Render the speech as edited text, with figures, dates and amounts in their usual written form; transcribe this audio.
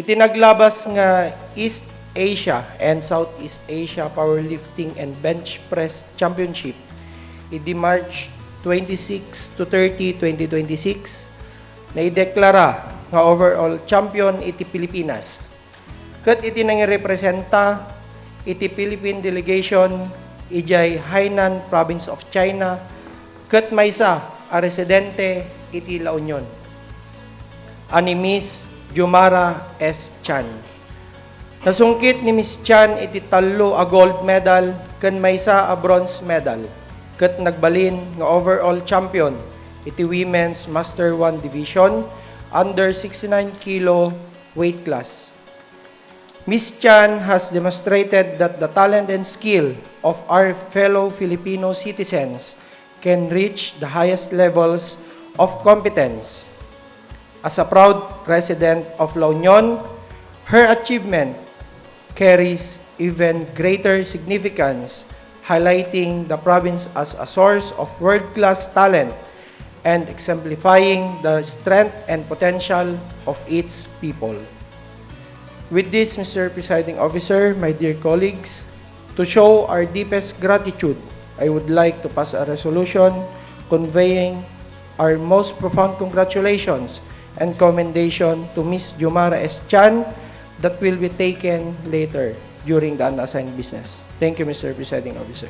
Itinaglabas nga East Asia and Southeast Asia Powerlifting and Bench Press Championship idi March 26 to 30, 2026 na ideklara nga overall champion iti Pilipinas. Ket iti nangirepresenta iti Philippine delegation ijay Hainan Province of China ket maysa a residente iti La Union. Ani Miss Jumara S. Chan. Nasungkit ni Miss Chan iti 3 a gold medal ken maysa a bronze medal ket nagbalin nga overall champion iti Women's Master 1 Division under 69 kilo weight class. Miss Chan has demonstrated that the talent and skill of our fellow Filipino citizens can reach the highest levels of competence. As a proud resident of La Union, her achievement carries even greater significance, highlighting the province as a source of world-class talent and exemplifying the strength and potential of its people. With this, Mr. Presiding Officer, my dear colleagues, to show our deepest gratitude, I would like to pass a resolution conveying our most profound congratulations and commendation to Ms. Jumara S. Chan that will be taken later during the unassigned business. Thank you, Mr. Presiding Officer.